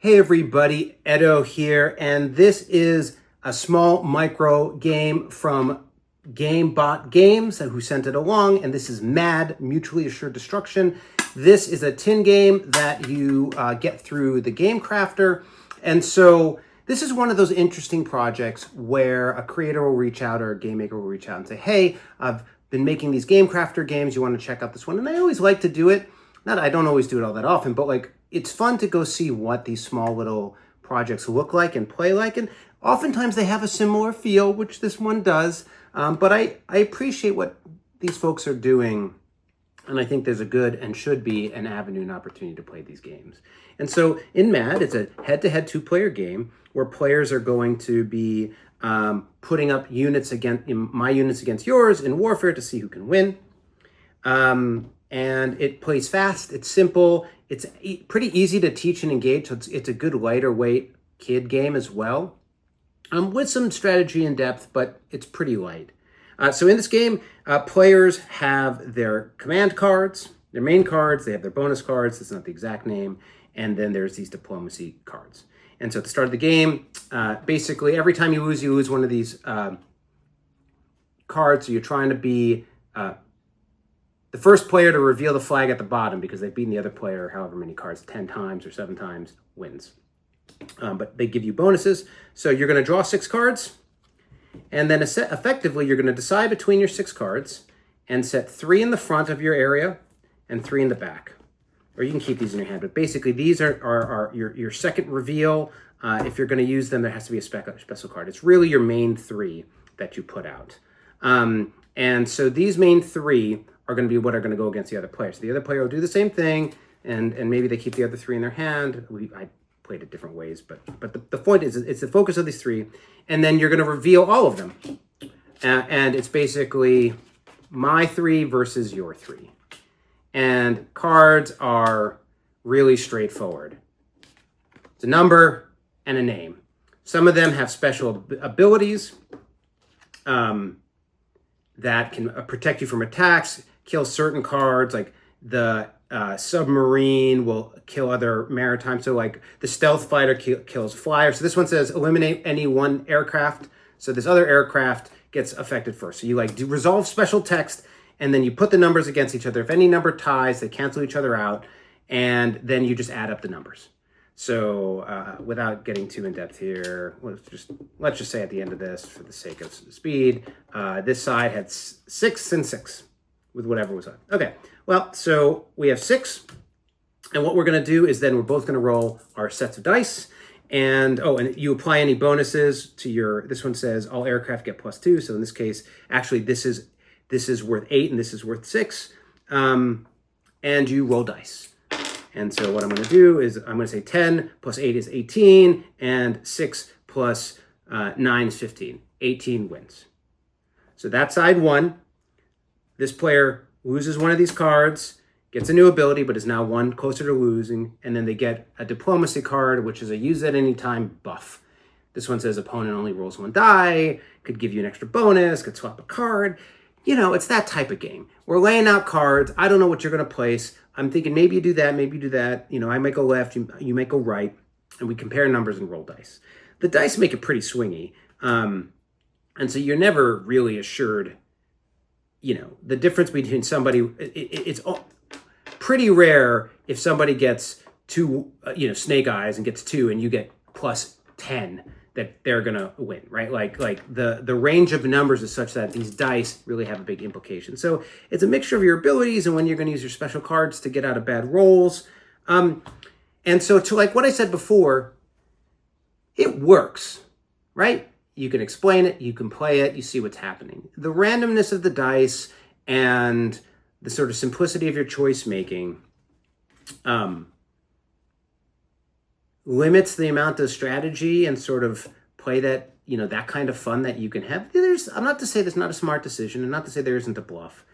Hey everybody, Edo here, and this is a small micro game from GameBot Games, who sent it along, and this is M.A.D, Mutually Assured Destruction. This is a tin game that you get through the Game Crafter, and so this is one of those interesting projects where a creator will reach out or a game maker will reach out and say, hey, I've been making these Game Crafter games, you want to check out this one? And I always like to do it. I don't always do it all that often, but like it's fun to go see what these small little projects look like and play like. And oftentimes they have a similar feel, which this one does. But I appreciate what these folks are doing. And I think there's a good and should be an avenue and opportunity to play these games. And so in M.A.D, it's a head-to-head two-player game where players are going to be putting up units against my units against yours in warfare to see who can win. And it plays fast, it's simple, it's pretty easy to teach and engage, so it's a good lighter weight kid game as well, with some strategy and depth, but it's pretty light. So in this game, players have their command cards, their main cards, they have their bonus cards, that's not the exact name, and then there's these diplomacy cards. And so at the start of the game, basically every time you lose one of these cards, so you're trying to be the first player to reveal the flag at the bottom because they've beaten the other player however many cards, 10 times or 7 times, wins. But they give you bonuses. So you're going to draw 6 cards, and then effectively you're going to decide between your 6 cards and set 3 in the front of your area and 3 in the back. Or you can keep these in your hand, but basically these are your second reveal. If you're going to use them, there has to be a special card. It's really your main 3 that you put out. And so these main 3 are going to be what are going to go against the other player. So the other player will do the same thing, and maybe they keep the other 3 in their hand. I played it different ways, but the point is, it's the focus of these 3, and then you're going to reveal all of them. And it's basically my 3 versus your 3. And cards are really straightforward. It's a number and a name. Some of them have special abilities that can protect you from attacks, kill certain cards, like the submarine will kill other maritime. So like the stealth fighter kills flyers. So this one says eliminate any one aircraft. So this other aircraft gets affected first. So you like do resolve special text, and then you put the numbers against each other. If any number ties, they cancel each other out, and then you just add up the numbers. So without getting too in depth here, let's just say at the end of this, for the sake of speed, this side had 6 and 6 with whatever was on. Okay, well, so we have 6, and what we're going to do is then we're both going to roll our sets of dice, and and you apply any bonuses to your. This one says all aircraft get +2. So in this case, actually, this is worth 8 and this is worth 6, and you roll dice. And so what I'm going to do is I'm going to say 10 plus 8 is 18, and 6 plus 9 is 15. 18 wins. So that's side 1. This player loses one of these cards, gets a new ability, but is now 1 closer to losing, and then they get a diplomacy card, which is a use at any time buff. This one says opponent only rolls 1 die, could give you an extra bonus, could swap a card. You know, it's that type of game. We're laying out cards. I don't know what you're going to place. I'm thinking maybe you do that, maybe you do that. You know, I might go left, you might go right, and we compare numbers and roll dice. The dice make it pretty swingy, and so you're never really assured. You know, the difference between somebody, it's pretty rare if somebody gets 2, snake eyes and gets 2, and you get +10. That they're gonna win, right? Like the range of numbers is such that these dice really have a big implication. So it's a mixture of your abilities and when you're gonna use your special cards to get out of bad rolls. And so to like what I said before, it works, right? You can explain it, you can play it, you see what's happening. The randomness of the dice and the sort of simplicity of your choice making limits the amount of strategy and sort of play that, that kind of fun that you can have. I'm not to say there's not a smart decision and not to say there isn't a bluff,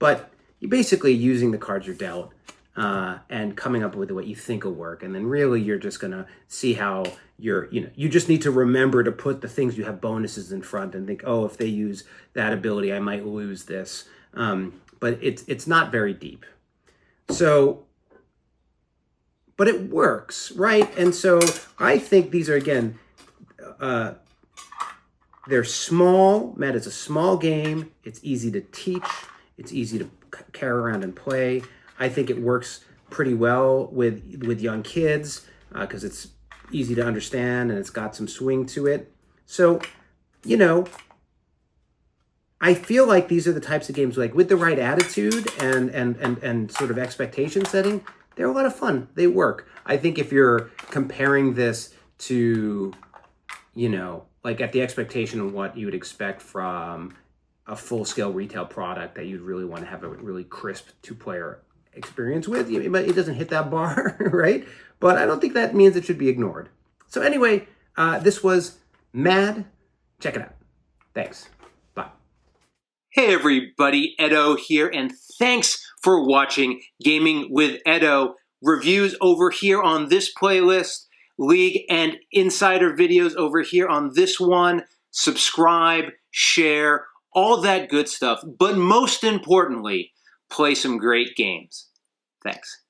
but you're basically using the cards you're dealt and coming up with what you think will work. And then really you're just going to see how you just need to remember to put the things you have bonuses in front and think, oh, if they use that ability, I might lose this. But it's not very deep. So but it works, right? And so I think these are, again, they're small. M.A.D is a small game. It's easy to teach. It's easy to carry around and play. I think it works pretty well with young kids because it's easy to understand and it's got some swing to it. So, you know, I feel like these are the types of games, like with the right attitude and sort of expectation setting, they're a lot of fun. They work. I think if you're comparing this to, you know, like at the expectation of what you would expect from a full-scale retail product that you'd really want to have a really crisp two-player experience with, it doesn't hit that bar, right? But I don't think that means it should be ignored. So anyway, this was M.A.D. Check it out. Thanks. Bye. Hey everybody, Edo here, and thanks for watching Gaming with Edo. Reviews over here on this playlist, League and Insider videos over here on this one. Subscribe, share, all that good stuff. But most importantly, play some great games. Thanks.